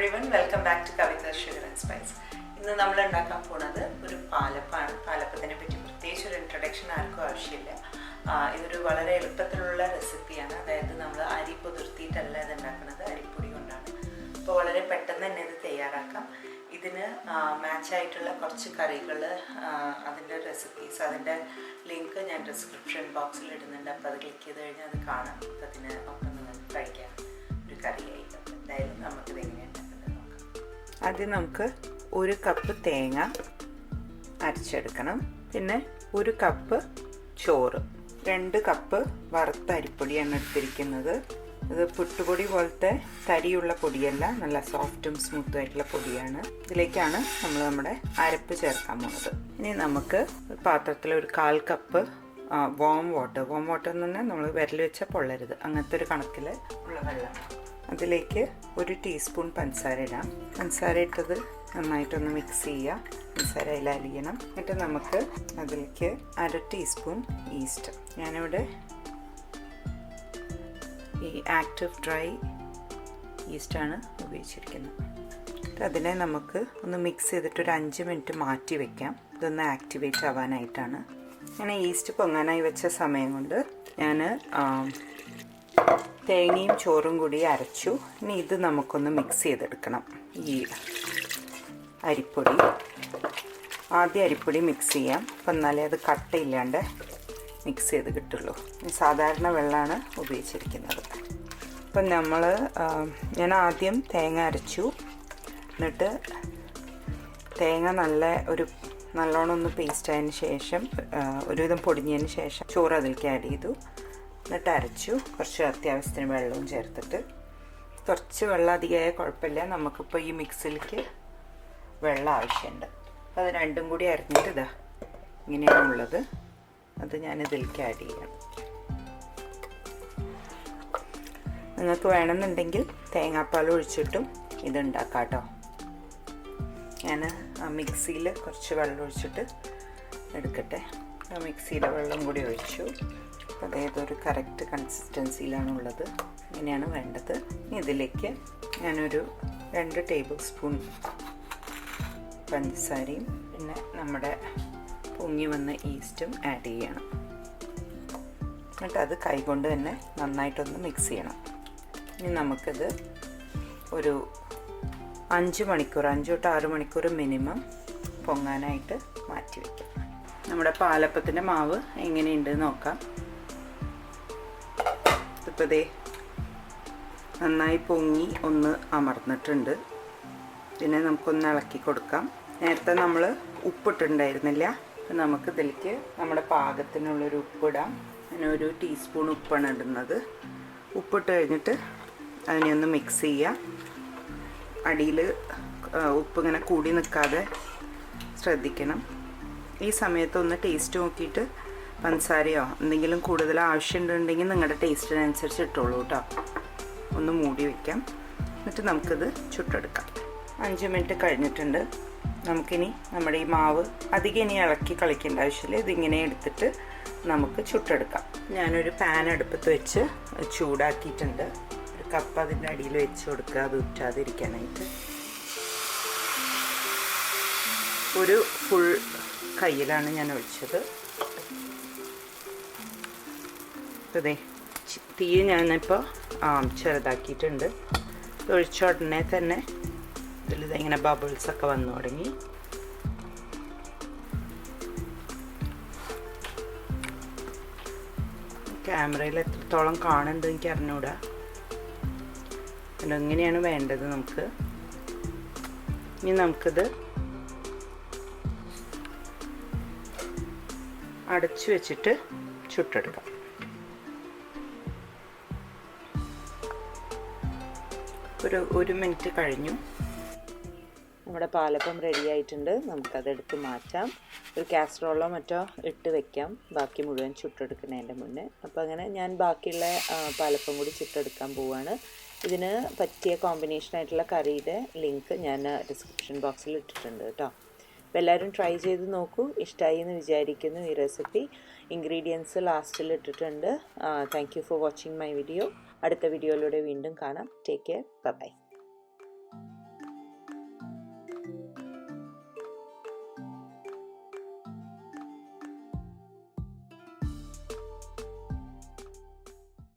everyone, welcome back to Kavitha's Sugar and Spice. ഇന്ന് നമ്മൾ ഉണ്ടാക്കാൻ പോകുന്നത് ഒരു പാലപ്പാണ്. പാലപ്പത്തിനെ പറ്റി പ്രത്യേകിച്ച് ഒരു ഇൻട്രൊഡക്ഷൻ ആർക്കും ആവശ്യമില്ല. ഇതൊരു വളരെ എളുപ്പത്തിലുള്ള റെസിപ്പിയാണ്. അതായത് നമ്മൾ അരി കുതിർത്തിയിട്ടല്ല ഇത് ഉണ്ടാക്കുന്നത്, അരിപ്പൊടി കൊണ്ടാണ്. അപ്പോൾ വളരെ പെട്ടെന്ന് തന്നെ ഇത് തയ്യാറാക്കാം. ഇതിന് മാച്ചായിട്ടുള്ള കുറച്ച് കറികൾ, അതിൻ്റെ റെസിപ്പീസ്, അതിൻ്റെ ലിങ്ക് ഞാൻ ഡിസ്ക്രിപ്ഷൻ ബോക്സിൽ ഇടുന്നുണ്ട്. അപ്പോൾ അത് ക്ലിക്ക് ചെയ്ത് കഴിഞ്ഞാൽ അത് കാണാം. അപ്പോൾ അതിന് ഒപ്പം നിങ്ങൾക്ക് കഴിക്കാം ഒരു കറിയായി. എന്തായാലും നമുക്കിത് എങ്ങനെയാണ് ഉണ്ടാക്കുന്നത് നോക്കാം. ആദ്യം നമുക്ക് 1 കപ്പ് തേങ്ങ അരച്ചെടുക്കണം. പിന്നെ 1 കപ്പ് ചോറ്, 2 കപ്പ് വറുത്ത അരിപ്പൊടിയാണ് എടുത്തിരിക്കുന്നത്. ഇത് പുട്ടുപൊടി പോലത്തെ തരിയുള്ള പൊടിയല്ല, നല്ല സോഫ്റ്റും സ്മൂത്തും ആയിട്ടുള്ള പൊടിയാണ്. ഇതിലേക്കാണ് നമ്മൾ നമ്മുടെ അരപ്പ് ചേർക്കാൻ പോകുന്നത്. ഇനി നമുക്ക് പാത്രത്തിൽ 1/4 കപ്പ് വാം വാട്ടർ എന്ന് പറഞ്ഞാൽ നമ്മൾ വിരൽ വെച്ചാൽ പൊള്ളരുത്, അങ്ങനത്തെ ഒരു കണക്കിൽ ഉള്ള വെള്ളം. അതിലേക്ക് 1 ടീസ്പൂൺ പഞ്ചസാര ഇടാം. പഞ്ചസാര ഇട്ടത് നന്നായിട്ടൊന്ന് മിക്സ് ചെയ്യുക. പഞ്ചസാര അതിൽ അലിയണം. എന്നിട്ട് നമുക്ക് അതിലേക്ക് 1/2 ടീസ്പൂൺ ഈസ്റ്റ്, ഞാനിവിടെ ഈ ആക്റ്റീവ് ഡ്രൈ ഈസ്റ്റാണ് ഉപയോഗിച്ചിരിക്കുന്നത്. അതിനെ നമുക്ക് ഒന്ന് മിക്സ് ചെയ്തിട്ട് ഒരു 5 മിനിറ്റ് മാറ്റി വയ്ക്കാം. ഇതൊന്ന് ആക്ടിവേറ്റ് ആവാനായിട്ടാണ്. ഞാൻ ഈസ്റ്റ് പൊങ്ങാനായി വെച്ച സമയം കൊണ്ട് ഞാൻ തേങ്ങയും ചോറും കൂടി അരച്ചു. ഇനി ഇത് നമുക്കൊന്ന് മിക്സ് ചെയ്തെടുക്കണം. ഈ അരിപ്പൊടി ആദ്യം അരിപ്പൊടി മിക്സ് ചെയ്യാം. അപ്പം എന്നാലേ അത് കട്ടയില്ലാണ്ട് മിക്സ് ചെയ്ത് കിട്ടുള്ളൂ. സാധാരണ വെള്ളമാണ് ഉപയോഗിച്ചിരിക്കുന്നത്. അപ്പം ഞാൻ ആദ്യം തേങ്ങ അരച്ചു. എന്നിട്ട് തേങ്ങ നല്ലോണം ഒന്ന് പേസ്റ്റ് ആയതിന് ശേഷം, ഒരുവിധം പൊടിഞ്ഞതിന് ശേഷം ചോറ് അതിലേക്ക് ആഡ് ചെയ്തു. എന്നിട്ട് അരച്ചു. കുറച്ച് അത്യാവശ്യത്തിന് വെള്ളവും ചേർത്തിട്ട്, കുറച്ച് വെള്ളം അധികമായ കുഴപ്പമില്ല, നമുക്കിപ്പോൾ ഈ മിക്സിലേക്ക് വെള്ളം ആവശ്യമുണ്ട്. അപ്പോൾ അത് രണ്ടും കൂടി അരിഞ്ഞിട്ട് ഇതാ ഇങ്ങനെയാണുള്ളത്. അത് ഞാനിതിലേക്ക് ആഡ് ചെയ്യാം. നിങ്ങൾക്ക് വേണമെന്നുണ്ടെങ്കിൽ തേങ്ങാപ്പാൽ ഒഴിച്ചിട്ടും ഇതുണ്ടാക്കാം കേട്ടോ. ഞാൻ മിക്സിയിൽ കുറച്ച് വെള്ളം ഒഴിച്ചിട്ട് എടുക്കട്ടെ. മിക്സിയിലെ വെള്ളം കൂടി ഒഴിച്ചു. അപ്പോൾ അതേതൊരു കറക്റ്റ് കൺസിസ്റ്റൻസിയിലാണുള്ളത്. ഇങ്ങനെയാണ് വേണ്ടത്. ഇതിലേക്ക് ഞാനൊരു 2 ടേബിൾ സ്പൂൺ പഞ്ചസാരയും പിന്നെ നമ്മുടെ പൊങ്ങി വന്ന ഈസ്റ്റും ആഡ് ചെയ്യണം. എന്നിട്ട് അത് കൈകൊണ്ട് തന്നെ നന്നായിട്ടൊന്ന് മിക്സ് ചെയ്യണം. ഇനി നമുക്കിത് ഒരു 5 തൊട്ട് 6 മണിക്കൂർ മിനിമം പൊങ്ങാനായിട്ട് മാറ്റി വയ്ക്കാം. നമ്മുടെ പാലപ്പത്തിൻ്റെ മാവ് എങ്ങനെയുണ്ട് നോക്കാം. ഇപ്പോൾ ദേ നന്നായി പൊങ്ങി ഒന്ന് അമർന്നിട്ടുണ്ട്. പിന്നെ നമുക്കൊന്ന് ഇളക്കി കൊടുക്കാം. നേരത്തെ നമ്മൾ ഉപ്പിട്ടുണ്ടായിരുന്നില്ല. നമുക്ക് ഇതിലേക്ക് നമ്മുടെ പാകത്തിനുള്ളൊരു ഉപ്പിടാം. ഞാൻ 1 ടീസ്പൂൺ ഉപ്പാണ് ഇടുന്നത്. ഉപ്പിട്ട് കഴിഞ്ഞിട്ട് അതിനെ ഒന്ന് മിക്സ് ചെയ്യുക. അടിയിൽ ഉപ്പിങ്ങനെ കൂടി നിൽക്കാതെ ശ്രദ്ധിക്കണം. ഈ സമയത്ത് ഒന്ന് ടേസ്റ്റ് നോക്കിയിട്ട് പഞ്ചസാരയോ എന്തെങ്കിലും കൂടുതൽ ആവശ്യമുണ്ടെങ്കിൽ നിങ്ങളുടെ ടേസ്റ്റിനനുസരിച്ച് ഇട്ടോളൂ കേട്ടോ. ഒന്ന് മൂടി വയ്ക്കാം. എന്നിട്ട് നമുക്കിത് ചുട്ടെടുക്കാം. 5 മിനിറ്റ് കഴിഞ്ഞിട്ടുണ്ട്. നമുക്കിനി നമ്മുടെ ഈ മാവ് അധികം ഇനി ഇളക്കി കളിക്കേണ്ട ആവശ്യമില്ല. ഇതിങ്ങനെ എടുത്തിട്ട് നമുക്ക് ചുട്ടെടുക്കാം. ഞാനൊരു പാൻ അടുപ്പത്ത് വെച്ച് ചൂടാക്കിയിട്ടുണ്ട്. 1 കപ്പ് അതിൻ്റെ അടിയിൽ വെച്ച് കൊടുക്കുക, അത് ഉറ്റാതിരിക്കാനായിട്ട്. ഒരു ഫുൾ കയ്യിലാണ് ഞാൻ ഒഴിച്ചത്. അതെ, തീ ഞാനിപ്പോൾ ചെറുതാക്കിയിട്ടുണ്ട്. ഒഴിച്ച ഉടനെ തന്നെ ഇതിലിങ്ങനെ ബബിൾസൊക്കെ വന്നു തുടങ്ങി. ക്യാമറയിൽ എത്രത്തോളം കാണുന്നുണ്ട് എനിക്ക് അറിഞ്ഞൂടാ. എങ്ങനെയാണ് വേണ്ടത് നമുക്ക്. ഇനി നമുക്കിത് അടച്ചു വെച്ചിട്ട് ചുട്ടെടുക്കാം. ഒരു മിനിറ്റ് കഴിഞ്ഞു. നമ്മുടെ പാലപ്പം റെഡി ആയിട്ടുണ്ട്. നമുക്കതെടുത്ത് മാറ്റാം. ഒരു കാസറോളോ മറ്റോ ഇട്ട് വെക്കാം ബാക്കി മുഴുവൻ ചുട്ടെടുക്കുന്നതിൻ്റെ മുന്നേ. അപ്പോൾ അങ്ങനെ ഞാൻ ബാക്കിയുള്ള പാലപ്പം കൂടി ചുട്ടെടുക്കാൻ പോവുകയാണ്. ഇതിന് പറ്റിയ കോമ്പിനേഷനായിട്ടുള്ള കറിയുടെ ലിങ്ക് ഞാൻ ഡിസ്ക്രിപ്ഷൻ ബോക്സിൽ ഇട്ടിട്ടുണ്ട് കേട്ടോ. അപ്പോൾ എല്ലാവരും ട്രൈ ചെയ്ത് നോക്കൂ. ഇഷ്ടമായി എന്ന് വിചാരിക്കുന്നു ഈ റെസിപ്പി. ഇൻഗ്രീഡിയൻസ് ലാസ്റ്റിൽ ഇട്ടിട്ടുണ്ട്. Thank you for watching my video. അടുത്ത വീഡിയോയിലൂടെ വീണ്ടും കാണാം. Take care. ബൈ.